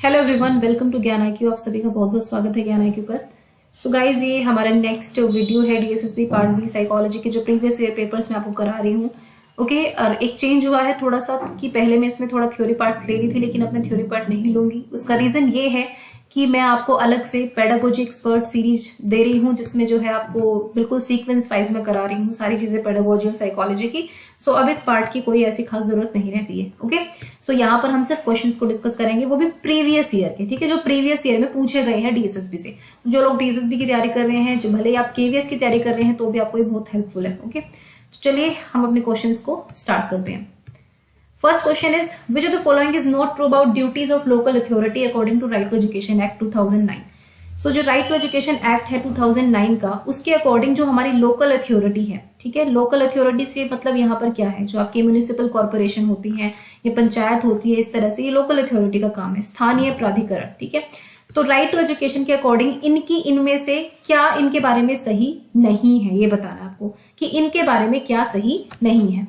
Hello everyone, welcome to ज्ञान IQ। आप सभी का बहुत बहुत स्वागत है ज्ञान IQ पर। सो गाइज, ये हमारा नेक्स्ट वीडियो है DSSB पार्ट बी साइकोलॉजी के जो प्रीवियस ईयर पेपर्स मैं आपको करा रही हूँ। ओके, और एक चेंज हुआ है थोड़ा सा कि पहले मैं इसमें थोड़ा थ्योरी पार्ट ले रही थी, लेकिन अब मैं थ्योरी पार्ट नहीं लूंगी। उसका रीजन ये है कि मैं आपको अलग से पेडागोजी एक्सपर्ट सीरीज दे रही हूँ, जिसमें जो है आपको बिल्कुल सीक्वेंस वाइज में करा रही हूँ सारी चीजें पेडागोजी और साइकोलॉजी की। सो अब इस पार्ट की कोई ऐसी खास जरूरत नहीं रहती है। ओके, सो यहाँ पर हम सिर्फ क्वेश्चंस को डिस्कस करेंगे, वो भी प्रीवियस ईयर के, ठीक है, जो प्रीवियस ईयर में पूछे गए हैं DSSB से। तो जो लोग DSSB की तैयारी कर रहे हैं, जो भले ही आप KVS की तैयारी कर रहे हैं, तो भी आपको ये बहुत हेल्पफुल है। ओके, तो चलिए हम अपने क्वेश्चंस को स्टार्ट करते हैं। First question is, which of the following is not true about duties of local authority according to Right to Education Act 2009? So जो Right to Education Act है 2009 का, उसके अकॉर्डिंग जो हमारी लोकल अथॉरिटी है, ठीक है, लोकल अथॉरिटी से मतलब यहाँ पर क्या है, जो आपकी म्युनिसिपल कॉर्पोरेशन होती है या पंचायत होती है, इस तरह से ये लोकल अथॉरिटी का काम है, स्थानीय प्राधिकरण। ठीक है, तो राइट टू एजुकेशन के अकॉर्डिंग इनमें से क्या इनके बारे में सही नहीं है, ये बताना है आपको कि इनके बारे में क्या सही नहीं है।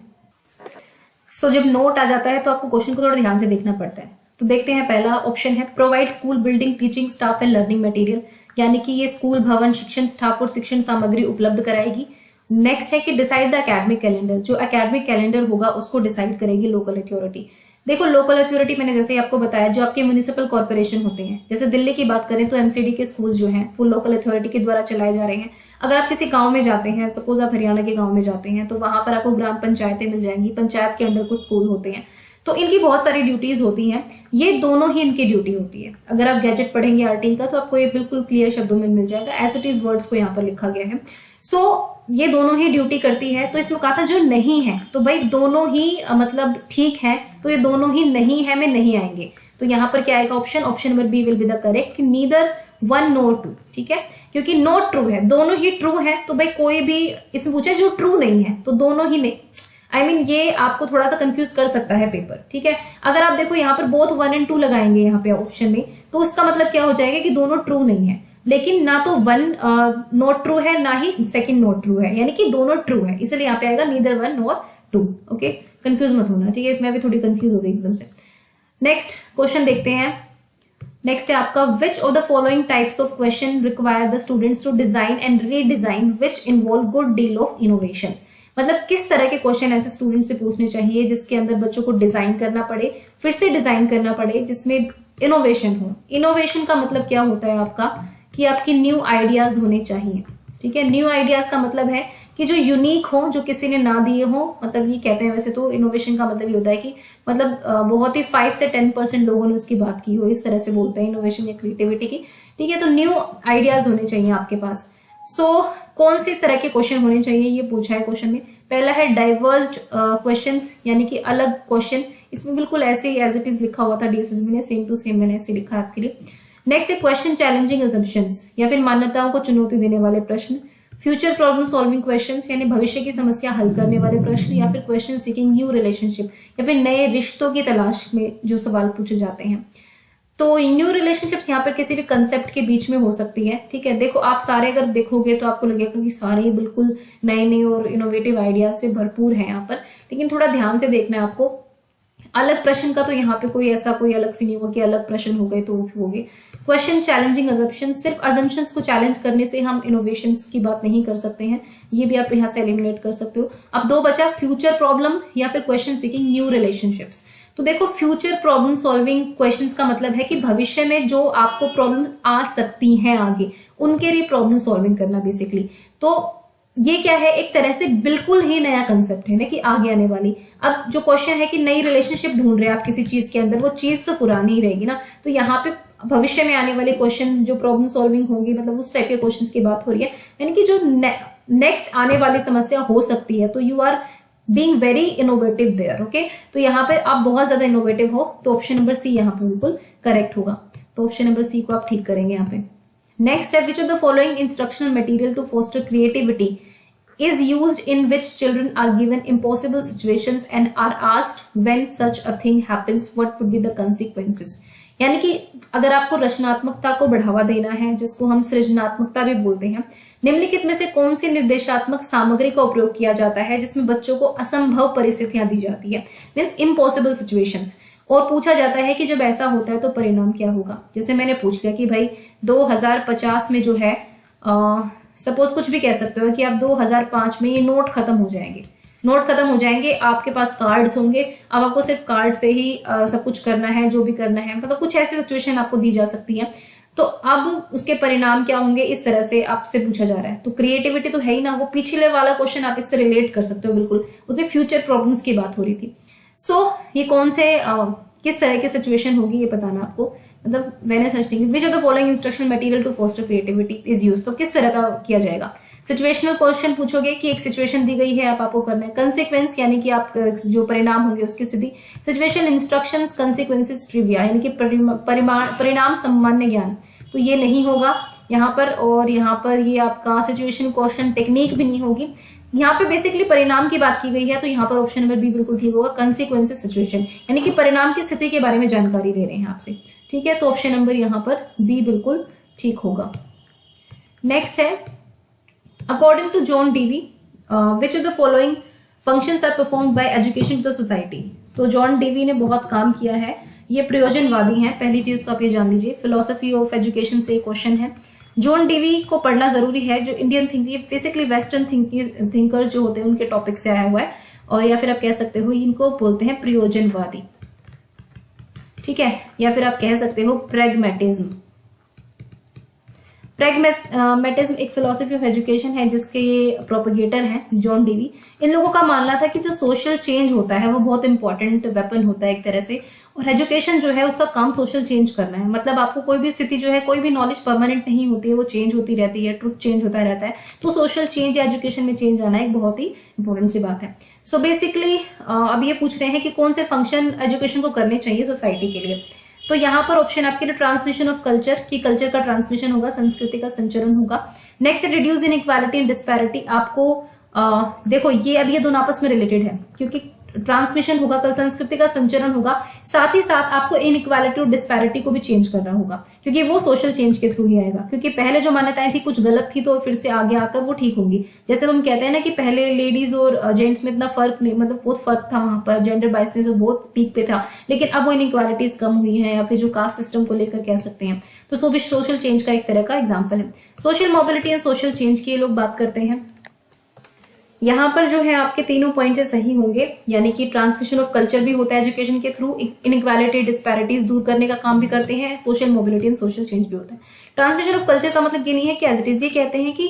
तो जब नोट आ जाता है तो आपको क्वेश्चन को थोड़ा ध्यान से देखना पड़ता है। तो देखते हैं, पहला ऑप्शन है provide school building, teaching staff and learning material, यानी कि ये स्कूल भवन, शिक्षण स्टाफ और शिक्षण सामग्री उपलब्ध कराएगी। नेक्स्ट है कि डिसाइड द एकेडमिक कैलेंडर, जो एकेडमिक कैलेंडर होगा उसको डिसाइड करेगी लोकल अथॉरिटी। देखो, लोकल अथॉरिटी मैंने जैसे आपको बताया, जो आपके म्युनिसिपल कॉर्पोरेशन होते हैं, जैसे दिल्ली की बात करें तो MCD के स्कूल जो हैं वो लोकल अथॉरिटी के द्वारा चलाए जा रहे हैं। अगर आप किसी गांव में जाते हैं, सपोज आप हरियाणा के गांव में जाते हैं, तो वहां पर आपको ग्राम पंचायतें मिल जाएंगी, पंचायत के अंडर कुछ स्कूल होते हैं, तो इनकी बहुत सारी ड्यूटीज होती हैं। ये दोनों ही इनकी ड्यूटी होती है। अगर आप गैजेट पढ़ेंगे RTE का तो आपको ये बिल्कुल क्लियर शब्दों में मिल जाएगा, एज इट इज वर्ड्स को यहाँ पर लिखा गया है। सो ये दोनों ही ड्यूटी करती है। तो इसमें कहा था जो नहीं है, तो भाई दोनों ही मतलब ठीक है, तो ये दोनों ही नहीं है में नहीं आएंगे। तो यहाँ पर क्या आएगा option number B will be the correct, neither one nor two. ठीक है, क्योंकि नॉट ट्रू है, दोनों ही ट्रू है, तो भाई कोई भी इसमें पूछा जो ट्रू नहीं है, तो दोनों ही नहीं, ये आपको थोड़ा सा कंफ्यूज कर सकता है पेपर। ठीक है, अगर आप देखो यहाँ पर बोथ 1 और 2 लगाएंगे यहाँ पे ऑप्शन में, तो उसका मतलब क्या हो जाएगा कि दोनों ट्रू नहीं है, लेकिन ना तो 1 नॉट ट्रू है, ना ही सेकंड नॉट ट्रू है, यानी कि दोनों ट्रू है, इसलिए यहाँ पे आएगा नीदर 1 नॉर 2। ओके, कंफ्यूज मत होना। ठीक है, मैं भी थोड़ी कंफ्यूज हो गई एकदम से। नेक्स्ट क्वेश्चन देखते हैं। नेक्स्ट है आपका, which of the following types of question require the students to design and redesign which involve good deal of innovation. मतलब किस तरह के क्वेश्चन ऐसे स्टूडेंट से पूछने चाहिए जिसके अंदर बच्चों को डिजाइन करना पड़े, फिर से डिजाइन करना पड़े, जिसमें इनोवेशन हो। इनोवेशन का मतलब क्या होता है आपका, कि आपकी न्यू आइडियाज होने चाहिए। ठीक है, न्यू आइडियाज का मतलब है कि जो यूनिक हो, जो किसी ने ना दिए हो, मतलब ये कहते हैं वैसे तो इनोवेशन का मतलब ये होता है कि मतलब बहुत ही 5 से 10% लोगों ने उसकी बात की हो, इस तरह से बोलते हैं इनोवेशन या क्रिएटिविटी की। ठीक है, तो न्यू आइडियाज होने चाहिए आपके पास। कौन सी तरह के क्वेश्चन होने चाहिए, ये पूछा है क्वेश्चन में। पहला है डाइवर्स्ड क्वेश्चंस, यानी कि अलग क्वेश्चन। इसमें बिल्कुल ऐसे ही एज इट इज लिखा हुआ था DSSB ने, सेम टू सेम मैंने ऐसे लिखा है आपके लिए। नेक्स्ट है क्वेश्चन चैलेंजिंग असम्पशंस, या फिर मान्यताओं को चुनौती देने वाले प्रश्न। फ्यूचर प्रॉब्लम सॉल्विंग क्वेश्चंस, यानी भविष्य की समस्या हल करने वाले प्रश्न। या फिर क्वेश्चन सीकिंग न्यू रिलेशनशिप, या फिर नए रिश्तों की तलाश में जो सवाल पूछे जाते हैं। तो न्यू रिलेशनशिप्स यहाँ पर किसी भी कंसेप्ट के बीच में हो सकती है। ठीक है, देखो आप सारे अगर देखोगे तो आपको लगेगा कि सारे बिल्कुल नए नए और इनोवेटिव आइडियाज से भरपूर है यहाँ पर, लेकिन थोड़ा ध्यान से देखना है आपको। अलग प्रश्न का तो यहाँ पे कोई ऐसा कोई अलग से नहीं होगा कि अलग प्रश्न हो गए तो हो गए। क्वेश्चन चैलेंजिंग अजम्पशंस, सिर्फ अजम्पशंस को चैलेंज करने से हम इनोवेशंस की बात नहीं कर सकते हैं, ये भी आप यहाँ से एलिमिनेट कर सकते हो। अब 2 बचा, फ्यूचर प्रॉब्लम या फिर क्वेश्चन सीकिंग न्यू रिलेशनशिप्स। तो देखो, फ्यूचर प्रॉब्लम सॉल्विंग क्वेश्चंस का मतलब है कि भविष्य में जो आपको प्रॉब्लम आ सकती हैं आगे, उनके लिए प्रॉब्लम सॉल्विंग करना बेसिकली। तो ये क्या है, एक तरह से बिल्कुल ही नया कंसेप्ट है ना, कि आगे आने वाली। अब जो क्वेश्चन है कि नई रिलेशनशिप ढूंढ रहे हैं आप किसी चीज के अंदर, वो चीज तो पुरानी ही रहेगी ना। तो यहाँ पे भविष्य में आने वाले क्वेश्चन जो प्रॉब्लम सॉल्विंग होंगी, मतलब उस टाइप के क्वेश्चंस की बात हो रही है, यानी कि जो नेक्स्ट आने वाली समस्या हो सकती है। तो you are being very innovative there. Okay, तो यहाँ पर आप बहुत ज्यादा इनोवेटिव हो, तो ऑप्शन नंबर सी यहाँ पे बिल्कुल करेक्ट होगा। तो ऑप्शन नंबर सी को आप ठीक करेंगे यहाँ पे। नेक्स्ट है, which of the following instructional material to foster creativity is used in which children are given impossible situations and are asked when such a thing happens what would be the consequences। यानी कि अगर आपको रचनात्मकता को बढ़ावा देना है, जिसको हम सृजनात्मकता भी बोलते हैं, निम्नलिखित में से कौन सी निर्देशात्मक सामग्री का उपयोग किया जाता है जिसमें बच्चों को असंभव परिस्थितियां दी जाती है, मीन्स इम्पॉसिबल सिचुएशंस। और पूछा जाता है कि जब ऐसा होता है तो परिणाम क्या होगा। जैसे मैंने पूछ लिया कि भाई 2050 में जो है सपोज कुछ भी कह सकते हो कि आप 2005 में ये नोट खत्म हो जाएंगे, नोट खत्म हो जाएंगे, आपके पास कार्ड्स होंगे, अब आपको सिर्फ कार्ड से ही सब कुछ करना है, जो भी करना है, मतलब कुछ ऐसी सिचुएशन आपको दी जा सकती है। तो अब उसके परिणाम क्या होंगे, इस तरह से आपसे पूछा जा रहा है। तो क्रिएटिविटी तो है ही ना, वो पिछले वाला क्वेश्चन आप इससे रिलेट कर सकते हो बिल्कुल, उसमें फ्यूचर प्रॉब्लम्स की बात हो रही थी। सो ये कौन से किस तरह की सिचुएशन होगी ये बताना आपको, मतलब मैंने search thinking which of the following instructional material to foster creativity is use, तो किस तरह का किया जाएगा। सिचुएशनल क्वेश्चन पूछोगे कि एक सिचुएशन दी गई है, आप आपको करना है। कंसिक्वेंस यानी कि आप जो परिणाम होंगे उसकी स्थिति। सिचुएशनल इंस्ट्रक्शंस, कंसिक्वेंसेस, ट्रिविया यानी कि परिणाम सामान्य ज्ञान, तो ये नहीं होगा यहाँ पर। और यहाँ पर ये आपका सिचुएशन क्वेश्चन टेक्निक भी नहीं होगी। यहाँ पे बेसिकली परिणाम की बात की गई है, तो यहाँ पर ऑप्शन नंबर बी बिल्कुल ठीक होगा, कंसिक्वेंसेस सिचुएशन, यानी कि परिणाम की स्थिति के बारे में जानकारी ले रहे हैं आपसे, ठीक है। तो ऑप्शन नंबर यहाँ पर बी बिल्कुल ठीक होगा। नेक्स्ट है according to John Dewey which of the following functions are performed by education to the society. तो जॉन डीवी ने बहुत काम किया है, ये प्रयोजनवादी हैं, पहली चीज तो आप ये जान लीजिए। फिलोसफी ऑफ एजुकेशन से क्वेश्चन है। जॉन डीवी को पढ़ना जरूरी है, जो Indian thinking, basically western thinkers जो होते हैं उनके टॉपिक से आया हुआ है, और या फिर आप कह सकते हो इनको बोलते हैं प्रयोजनवादी, ठीक है, या फिर आप कह सकते हो प्रैग्मेटिज्म। प्रैग्मेटिज्म एक फिलोसफी ऑफ एजुकेशन है जिसके ये प्रोपेगेटर हैं जॉन डीवी। इन लोगों का मानना था कि जो सोशल चेंज होता है वो बहुत इंपॉर्टेंट वेपन होता है एक तरह से, और एजुकेशन जो है उसका काम सोशल चेंज करना है। मतलब आपको कोई भी स्थिति जो है, कोई भी नॉलेज परमानेंट नहीं होती है, वो चेंज होती रहती है, ट्रुथ चेंज होता रहता है। तो सोशल चेंज या एजुकेशन में चेंज आना एक बहुत ही इंपॉर्टेंट सी बात है। सो बेसिकली अब ये पूछ रहे हैं कि कौन से फंक्शन एजुकेशन को करने चाहिए सोसाइटी के लिए। तो यहाँ पर ऑप्शन आपके लिए ट्रांसमिशन ऑफ कल्चर, की कल्चर का ट्रांसमिशन होगा, संस्कृति का संचरण होगा। Next reduce inequality and disparity. आपको देखो ये अब ये दोनों आपस में रिलेटेड है, क्योंकि ट्रांसमिशन होगा, कल संस्कृति का संचरण होगा, साथ ही साथ आपको इनइक्वालिटी और डिस्पैरिटी को भी चेंज करना होगा, क्योंकि वो सोशल चेंज के थ्रू ही आएगा। क्योंकि पहले जो मान्यताएं थी कुछ गलत थी, तो फिर से आगे आकर वो ठीक होंगी। जैसे तुम कहते हैं ना कि पहले लेडीज और जेंट्स में इतना फर्क नहीं, मतलब बहुत फर्क था, वहां पर जेंडर बाइसनेस बहुत पीक पे था, लेकिन अब वो इनइक्वालिटीज कम हुई है, या फिर जो कास्ट सिस्टम को लेकर कह सकते हैं, तो वो भी सोशल चेंज का एक तरह का एग्जाम्पल है। Social mobility and social change की ये लोग बात करते हैं। यहाँ पर जो है आपके तीनों पॉइंट सही होंगे, यानी कि ट्रांसमिशन ऑफ कल्चर भी होता है एजुकेशन के थ्रू, इनइक्वालिटी डिस्पैरिटीज दूर करने का काम भी करते हैं, social mobility and social change भी होता है। ट्रांसमिशन ऑफ कल्चर का मतलब ये नहीं है कि एज इट इज, ये कहते हैं कि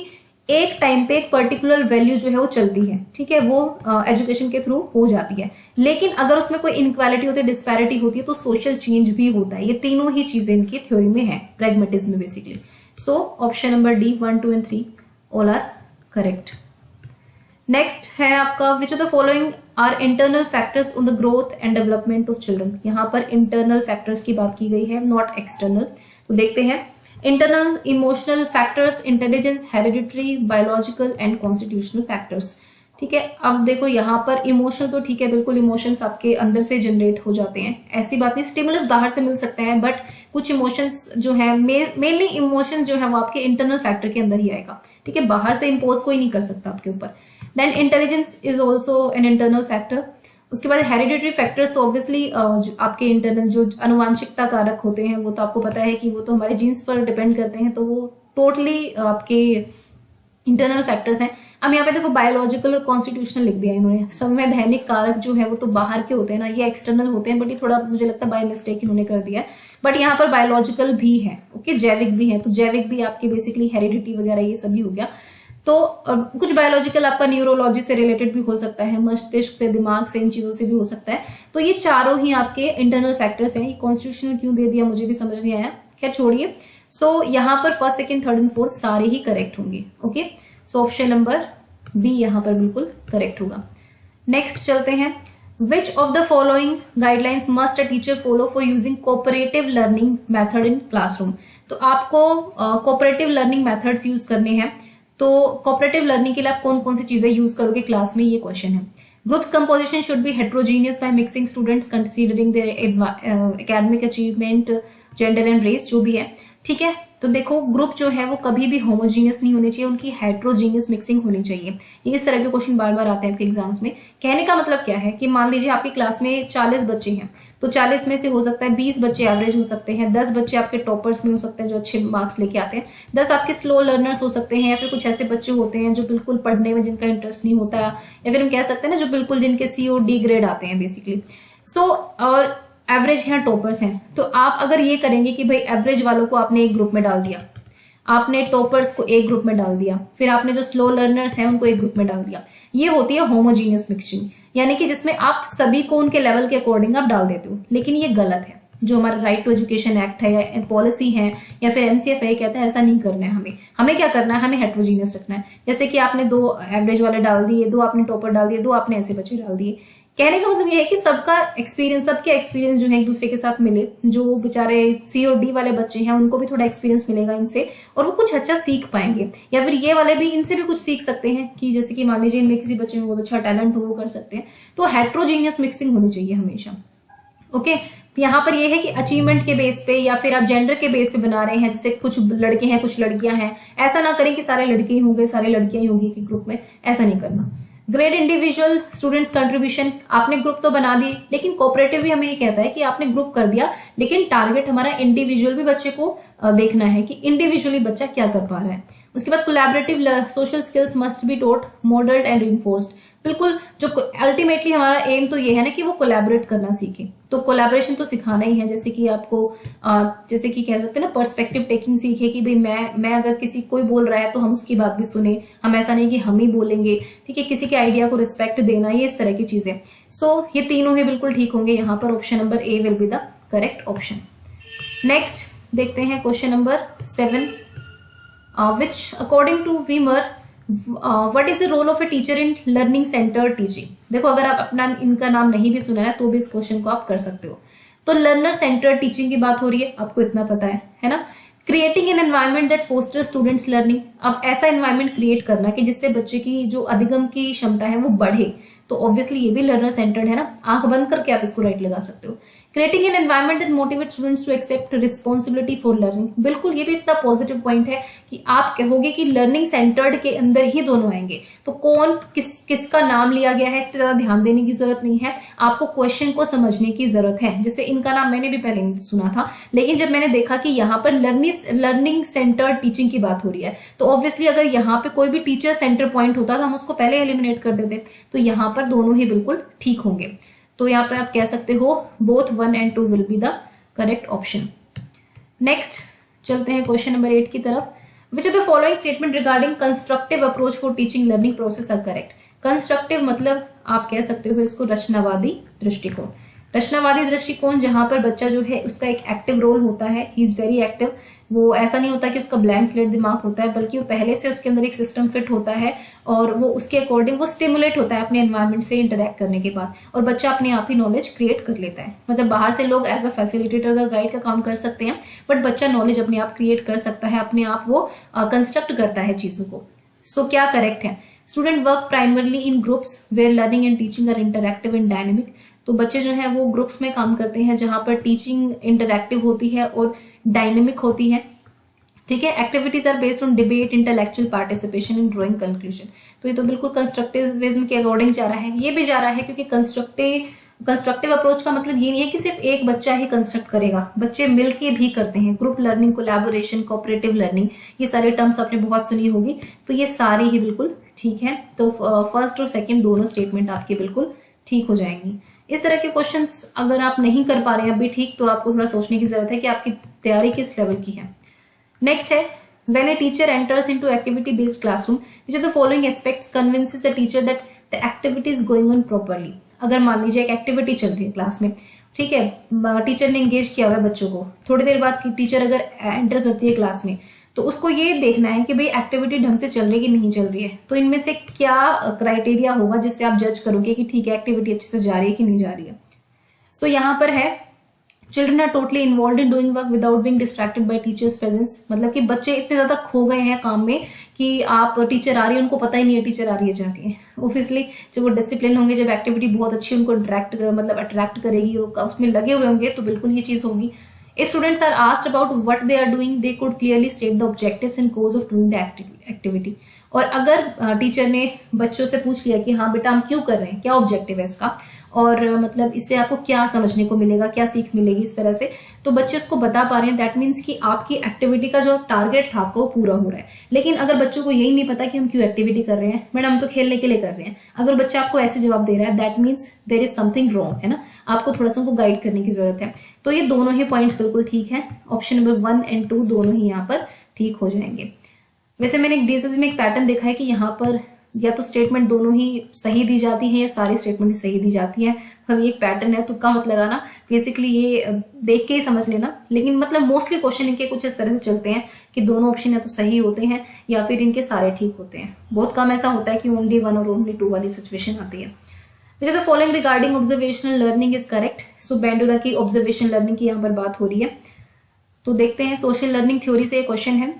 एक टाइम पे एक पर्टिकुलर वैल्यू जो है वो चलती है, ठीक है, वो एजुकेशन के थ्रू हो जाती है। लेकिन अगर उसमें कोई इनइक्वालिटी होती है, डिस्पैरिटी होती है, तो सोशल चेंज भी होता है। ये तीनों ही चीजें इनकी थ्योरी में है, प्रैग्मेटिज्म में basically. So option number D 1, 2 and 3 all are correct. Next है आपका which of the following are internal factors on the growth and development of children. यहाँ पर इंटरनल फैक्टर्स की बात की गई है, नॉट एक्सटर्नल। तो देखते हैं, internal emotional factors, intelligence, hereditary, biological and constitutional factors, ठीक है। अब देखो यहाँ पर इमोशनल तो ठीक है, बिल्कुल इमोशंस आपके अंदर से जनरेट हो जाते हैं, ऐसी बात नहीं, स्टिमुलस बाहर से मिल सकता है, बट कुछ इमोशंस जो है, मेनली इमोशंस जो है वो आपके इंटरनल फैक्टर के अंदर ही आएगा, ठीक है, बाहर से इम्पोज कोई नहीं कर सकता आपके ऊपर। Then intelligence is also an internal factor. उसके बाद हेरिडिटरी फैक्टर्स, तो ऑब्वियसली आपके इंटरनल जो अनुवांशिकता कारक होते हैं वो तो आपको पता है कि वो तो हमारे जीन्स पर डिपेंड करते हैं, तो वो टोटली आपके इंटरनल फैक्टर्स हैं। अब यहाँ पे देखो बायोलॉजिकल और कॉन्स्टिट्यूशनल लिख दिया इन्होंने। संवैधानिक कारक जो है वो तो बाहर के होते हैं ना, ये एक्सटर्नल होते हैं, बट ये थोड़ा मुझे लगता है बाय मिस्टेक इन्होंने कर दिया है। बट यहाँ पर बायोलॉजिकल भी है, ओके, जैविक भी है, तो जैविक भी आपके बेसिकली हेरिडिटी वगैरह ये सभी हो गया। तो कुछ बायोलॉजिकल आपका न्यूरोलॉजी से रिलेटेड भी हो सकता है, मस्तिष्क से, दिमाग से, इन चीजों से भी हो सकता है। तो ये चारों ही आपके इंटरनल फैक्टर्स हैं। ये कॉन्स्टिट्यूशनल क्यों दे दिया मुझे भी समझ नहीं आया, खैर छोड़िए। सो यहाँ पर first, second, third and fourth सारे ही करेक्ट होंगे, okay. So option number B यहाँ पर बिल्कुल करेक्ट होगा। नेक्स्ट चलते हैं, which of the following guidelines must a teacher follow for using cooperative learning method in classroom. तो आपको कोऑपरेटिव लर्निंग मेथड्स यूज करने हैं, तो कोऑपरेटिव लर्निंग के लिए आप कौन कौन सी चीजें यूज करोगे क्लास में, ये क्वेश्चन है। Groups composition should be heterogeneous by mixing students considering their academic achievement, gender and race जो भी है, ठीक है। तो देखो ग्रुप जो है वो कभी भी होमोजीनियस नहीं होने चाहिए, उनकी हेट्रोजीनियस मिक्सिंग होनी चाहिए। ये इस तरह के क्वेश्चन बार बार आते हैं आपके एग्जाम्स में। कहने का मतलब क्या है कि मान लीजिए आपकी क्लास में 40 बच्चे हैं, तो 40 में से हो सकता है 20 बच्चे एवरेज हो सकते हैं, 10 बच्चे आपके टॉपर्स में हो सकते हैं जो अच्छे मार्क्स लेके आते हैं, 10 आपके स्लो लर्नर्स हो सकते हैं, या फिर कुछ ऐसे बच्चे होते हैं जो बिल्कुल पढ़ने में जिनका इंटरेस्ट नहीं होता, या फिर हम कह सकते हैं ना जो बिल्कुल जिनके सी और डी ग्रेड आते हैं बेसिकली। सो और एवरेज हैं, टॉपर्स हैं। तो आप अगर ये करेंगे कि भाई एवरेज वालों को आपने एक ग्रुप में डाल दिया, आपने टॉपर्स को एक ग्रुप में डाल दिया, फिर आपने जो स्लो लर्नर्स हैं उनको एक ग्रुप में डाल दिया, ये होती है होमोजीनियस मिक्सिंग, यानी कि जिसमें आप सभी को उनके लेवल के अकॉर्डिंग आप डाल देते हो। लेकिन ये गलत है। जो हमारा राइट टू एजुकेशन एक्ट है या पॉलिसी है या फिर एनसीएफए कहता है ऐसा नहीं करना है। हमें क्या करना है, हमें हेट्रोजीनियस रखना है। जैसे कि आपने 2 एवरेज वाले डाल दिए, 2 आपने टॉपर डाल दिए, 2 आपने ऐसे बच्चे डाल दिए। कहने का मतलब ये है कि सबका एक्सपीरियंस, सबके एक्सपीरियंस जो है एक दूसरे के साथ मिले। जो बेचारे सी और डी वाले बच्चे हैं उनको भी थोड़ा एक्सपीरियंस मिलेगा इनसे, और वो कुछ अच्छा सीख पाएंगे। या फिर ये वाले भी इनसे भी कुछ सीख सकते हैं कि जैसे कि मान लीजिए इनमें किसी बच्चे में बहुत अच्छा टैलेंट हो, वो कर सकते हैं। तो हेट्रोजीनियस मिक्सिंग होनी चाहिए हमेशा। ओके, यहाँ पर ये है कि अचीवमेंट के बेस पे या फिर आप जेंडर के बेस पे बना रहे हैं, जैसे कुछ लड़के हैं कुछ लड़कियां हैं, ऐसा ना करें कि सारे लड़के ही होंगे सारे लड़कियां ही होंगी कि ग्रुप में, ऐसा नहीं करना। ग्रेड इंडिविजुअल स्टूडेंट्स कंट्रीब्यूशन, आपने ग्रुप तो बना दी, लेकिन कोऑपरेटिव भी हमें ये कहता है कि आपने ग्रुप कर दिया, लेकिन टारगेट हमारा इंडिविजुअल भी बच्चे को देखना है कि इंडिविजुअली बच्चा क्या कर पा रहा है। उसके बाद collaborative social skills must be taught, modelled and reinforced. बिल्कुल, जो अल्टीमेटली हमारा एम तो ये है ना कि वो कोलैबोरेट करना सीखे, तो कोलैबोरेशन तो सिखाना ही है। जैसे कि आपको जैसे कि कह सकते हैं ना पर्सपेक्टिव टेकिंग सीखे कि भाई मैं अगर किसी कोई बोल रहा है तो हम उसकी बात भी सुने, हम ऐसा नहीं कि हम ही बोलेंगे, ठीक है। किसी के आइडिया को रिस्पेक्ट देना, ये इस तरह की चीजें। सो ये तीनों ही बिल्कुल ठीक होंगे यहाँ पर। Option number A will be the correct option. Next देखते हैं question number 7, which according to Weimer what is the role of a teacher in learning centre teaching. देखो अगर आप अपना इनका नाम नहीं भी सुना है तो भी इस क्वेश्चन को आप कर सकते हो। तो लर्नर सेंटर टीचिंग की बात हो रही है, आपको इतना पता है ना। Creating an environment that foster students learning, अब ऐसा एनवायरमेंट क्रिएट करना कि जिससे बच्चे की जो अधिगम की क्षमता है वो बढ़े, तो ऑब्वियसली ये भी लर्नर सेंटर्ड है ना। आंख बंद करके आप इसको राइट लगा सकते हो। Creating an environment that motivate students to accept responsibility for learning, बिल्कुल ये भी इतना पॉजिटिव पॉइंट है कि आप कहोगे कि लर्निंग सेंटर्ड के अंदर ही दोनों आएंगे। तो कौन किसका नाम लिया गया है इस पर ज्यादा ध्यान देने की जरूरत नहीं है, आपको क्वेश्चन को समझने की जरूरत है। जैसे इनका नाम मैंने भी पहले नहीं सुना था, लेकिन जब मैंने देखा कि यहाँ पर लर्निंग सेंटर्ड टीचिंग की बात हो रही है, तो ऑब्वियसली अगर यहाँ पे कोई भी टीचर सेंटर पॉइंट होता तो हम उसको पहले एलिमिनेट कर देते। तो यहाँ पर दोनों ही बिल्कुल ठीक होंगे। तो यहाँ पे आप कह सकते हो both 1 and 2 will be the correct option. Next चलते हैं क्वेश्चन नंबर 8 की तरफ। Which of the following statement regarding constructive approach for teaching learning process are correct. Constructive मतलब आप कह सकते हो इसको रचनावादी दृष्टिकोण। रचनावादी दृष्टिकोण जहां पर बच्चा जो है उसका एक एक्टिव रोल होता है, ही इज वेरी एक्टिव। वो ऐसा नहीं होता कि उसका ब्लैंक स्लेट दिमाग होता है, बल्कि वो पहले से उसके अंदर एक सिस्टम फिट होता है और वो उसके अकॉर्डिंग वो स्टिमुलेट होता है अपने एनवायरनमेंट से इंटरेक्ट करने के बाद, और बच्चा अपने आप ही नॉलेज क्रिएट कर लेता है। मतलब बाहर से लोग एज अ फैसिलिटेटर का गाइड का काम कर सकते हैं, बट बच्चा नॉलेज अपने आप क्रिएट कर सकता है, अपने आप वो कंस्ट्रक्ट करता है चीजों को। सो क्या करेक्ट है, student work primarily in groups where learning and teaching are interactive and dynamic. तो बच्चे जो है वो ग्रुप्स में काम करते हैं जहां पर टीचिंग इंटरैक्टिव होती है और डायनेमिक होती है, ठीक है। Activities are based on debate, intellectual participation in drawing conclusion. तो ये तो बिल्कुल कंस्ट्रक्टिविज्म के अकॉर्डिंग जा रहा है, ये भी जा रहा है क्योंकि कंस्ट्रक्टिव अप्रोच का मतलब ये नहीं है कि सिर्फ एक बच्चा ही कंस्ट्रक्ट करेगा, बच्चे मिलके भी करते हैं। Group learning, collaboration, cooperative learning, ये सारे टर्म्स आपने बहुत सुनी होगी, तो ये सारी ही बिल्कुल ठीक है। तो फर्स्ट और सेकंड दोनों स्टेटमेंट आपकी बिल्कुल ठीक हो जाएंगी। इस तरह के क्वेश्चंस अगर आप नहीं कर पा रहे हैं अभी ठीक, तो आपको थोड़ा सोचने की जरूरत है कि आपकी तैयारी किस लेवल की है। नेक्स्ट है, when a teacher enters into activity based classroom, which of the following aspects convinces the teacher that the activity is going on properly। अगर मान लीजिए एक एक्टिविटी चल रही है क्लास में, ठीक है, टीचर ने एंगेज किया हुआ है बच्चों को, थोड़ी देर बाद टीचर अगर एंटर करती है क्लास में, तो उसको ये देखना है कि भाई एक्टिविटी ढंग से चल रही है कि नहीं चल रही है। तो इनमें से क्या क्राइटेरिया होगा जिससे आप जज करोगे कि ठीक है एक्टिविटी अच्छे से जा रही है कि नहीं जा रही है। सो यहाँ पर है, children are totally involve in doing work without being distracted by teachers presence. मतलब कि बच्चे इतने ज्यादा खो गए हैं काम में कि आप टीचर आ रही है उनको पता ही नहीं है टीचर आ रही है जा रही है। ऑब्वियसली जब वो डिसिप्लिन होंगे, जब एक्टिविटी बहुत अच्छी उनको अट्रैक्ट करेगी और उसमें लगे हुए होंगे, तो बिल्कुल ये चीज होगी। If students are asked about what they are doing, they could clearly state the objectives and goals of doing the activity. और अगर टीचर ने बच्चों से पूछ लिया कि हाँ बेटा हम क्यों कर रहे हैं, क्या ऑब्जेक्टिव है इसका, और मतलब इससे आपको क्या समझने को मिलेगा, क्या सीख मिलेगी, इस तरह से, तो बच्चे उसको बता पा रहे हैं, दैट मीन्स कि आपकी एक्टिविटी का जो टारगेट था आपको पूरा हो रहा है। लेकिन अगर बच्चों को यही नहीं पता कि हम क्यों एक्टिविटी कर रहे हैं, मैडम हम तो खेलने के लिए कर रहे हैं, अगर बच्चा आपको ऐसे जवाब दे रहा है, that means there is something wrong, है ना, आपको थोड़ा सा उनको गाइड करने की जरूरत है। तो ये दोनों ही पॉइंट्स बिल्कुल ठीक है, ऑप्शन नंबर 1 और 2 दोनों ही यहाँ पर ठीक हो जाएंगे। वैसे मैंने एक डीएसएसबी में एक पैटर्न देखा है कि यहाँ पर या तो स्टेटमेंट दोनों ही सही दी जाती है या सारी स्टेटमेंट ही सही दी जाती है। अब ये एक पैटर्न है, तुक्का मत लगाना, बेसिकली ये देख के ही समझ लेना। लेकिन मतलब मोस्टली क्वेश्चन इनके कुछ इस तरह से चलते हैं कि दोनों ऑप्शन या तो सही होते हैं या फिर इनके सारे ठीक होते हैं। बहुत कम ऐसा होता है कि ओनली 1 और ओनली 2 वाली सिचुएशन आती है। The following regarding observational learning is correct. So Bandura की ऑब्जर्वेशन लर्निंग की यहाँ पर बात हो रही है, तो देखते हैं। सोशल लर्निंग थ्योरी से क्वेश्चन है,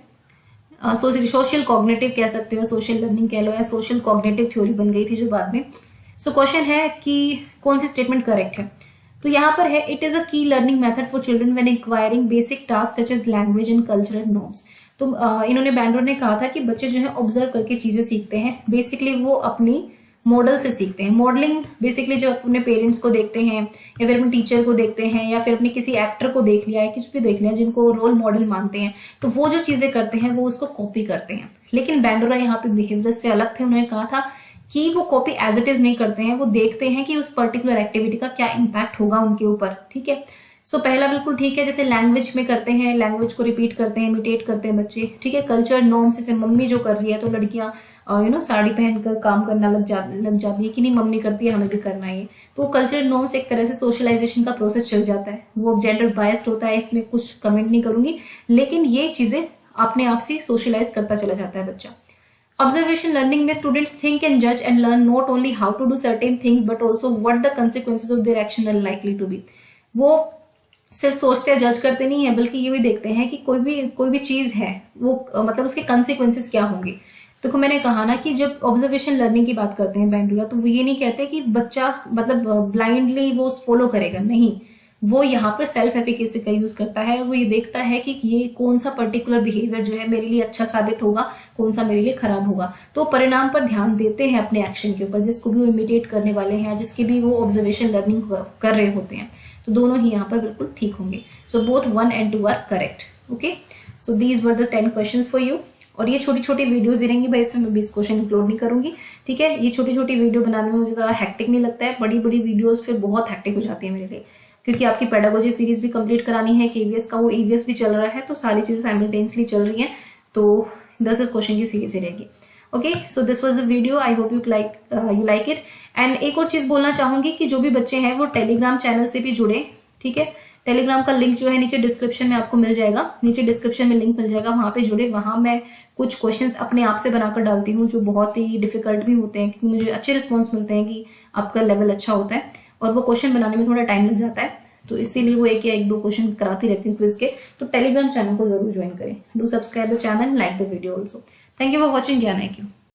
सोशल कॉग्निटिव कह सकते हो, सोशल लर्निंग कह लो, या सोशल कॉग्निटिव थ्योरी बन गई थी जो बाद में। सो क्वेश्चन है कि कौन सी स्टेटमेंट करेक्ट है। तो यहाँ पर है, it is a key learning method for children when acquiring basic task such as language and cultural norms. तो इन्होंने बैंडोर ने कहा था कि बच्चे जो है ऑब्जर्व करके चीजें सीखते हैं, बेसिकली वो अपनी मॉडल से सीखते हैं। मॉडलिंग बेसिकली जब अपने पेरेंट्स को देखते हैं या फिर अपने टीचर को देखते हैं या फिर अपने किसी एक्टर को देख लिया है, कुछ भी देख लिया जिनको रोल मॉडल मानते हैं, तो वो जो चीजें करते हैं वो उसको कॉपी करते हैं। लेकिन बैंडोरा यहाँ पे बिहेवियरिस्ट से अलग थे, उन्होंने कहा था कि वो कॉपी एज इट इज नहीं करते हैं, वो देखते हैं कि उस पर्टिकुलर एक्टिविटी का क्या इम्पैक्ट होगा उनके ऊपर। ठीक है, सो पहला बिल्कुल ठीक है, जैसे लैंग्वेज में करते हैं, लैंग्वेज को रिपीट करते हैं, इमिटेट करते हैं बच्चे। ठीक है, कल्चर नॉर्म्स, जैसे मम्मी जो कर रही है तो लड़कियां साड़ी पहनकर काम करना लग जाती है कि नहीं, मम्मी करती है हमें भी करना है। तो कल्चर नॉर्म्स एक तरह से सोशलाइजेशन का प्रोसेस चल जाता है, वो जेंडर बायस्ड होता है, इसमें कुछ कमेंट नहीं करूंगी, लेकिन ये चीजें अपने आप से सोशलाइज करता चला जाता है बच्चा। ऑब्जर्वेशन लर्निंग में स्टूडेंट्स थिंक एंड जज and learn not only how to do certain things but also what the consequences of their action are likely to be. वो सिर्फ सोचते हैं, जज करते नहीं है, बल्कि ये भी देखते हैं कि कोई भी चीज है वो मतलब उसके कंसिक्वेंसेस क्या होंगे। देखो मैंने कहा ना कि जब ऑब्जर्वेशन लर्निंग की बात करते हैं बैंडुरा, तो वो ये नहीं कहते कि बच्चा मतलब ब्लाइंडली वो फॉलो करेगा, नहीं, वो यहाँ पर सेल्फ एफिकेसी का यूज करता है। वो ये देखता है कि ये कौन सा पर्टिकुलर बिहेवियर जो है मेरे लिए अच्छा साबित होगा, कौन सा मेरे लिए खराब होगा। तो परिणाम पर ध्यान देते हैं अपने एक्शन के ऊपर, जिसको भी वो इमिटेट करने वाले हैं, जिसकी भी वो ऑब्जर्वेशन लर्निंग कर रहे होते हैं। तो दोनों ही यहाँ पर बिल्कुल ठीक होंगे। सो बोथ 1 और 2 are correct. Okay, so these were the 10 questions for you. और ये छोटी छोटी वीडियोस दे रहेंगी भाई, इसमें मैं 20 क्वेश्चन इंक्लूड नहीं करूंगी। ठीक है, ये छोटी छोटी वीडियो बनाने में मुझे ज़्यादा हैक्टिक नहीं लगता है, बड़ी बड़ी वीडियोस फिर बहुत हैक्टिक हो जाती है मेरे लिए, क्योंकि आपकी पेडागोजी सीरीज भी कंप्लीट करानी है, केवीएस का वो ईवीएस भी चल रहा है, तो सारी चीजें साइमल्टेनियसली चल रही हैं, तो 10 क्वेश्चन की सीरीज ही रहेगी। Okay, so this was the video, I hope you like it. And एक और चीज बोलना चाहूंगी कि जो भी बच्चे हैं वो टेलीग्राम चैनल से भी जुड़े। ठीक है, टेलीग्राम का लिंक जो है नीचे डिस्क्रिप्शन में आपको मिल जाएगा, नीचे डिस्क्रिप्शन में लिंक मिल जाएगा, वहां पे जुड़े। वहां मैं कुछ क्वेश्चंस अपने आप से बनाकर डालती हूँ जो बहुत ही डिफिकल्ट भी होते हैं, क्योंकि मुझे अच्छे रिस्पॉन्स मिलते हैं कि आपका लेवल अच्छा होता है, और वो क्वेश्चन बनाने में थोड़ा टाइम लग जाता है, तो इसीलिए वो एक या एक 2 क्वेश्चन कराती रहती हूँ क्विज के। तो टेलीग्राम चैनल को जरूर ज्वाइन करें। Do subscribe the channel, like the video also. Thank you for watching ज्ञान IQ।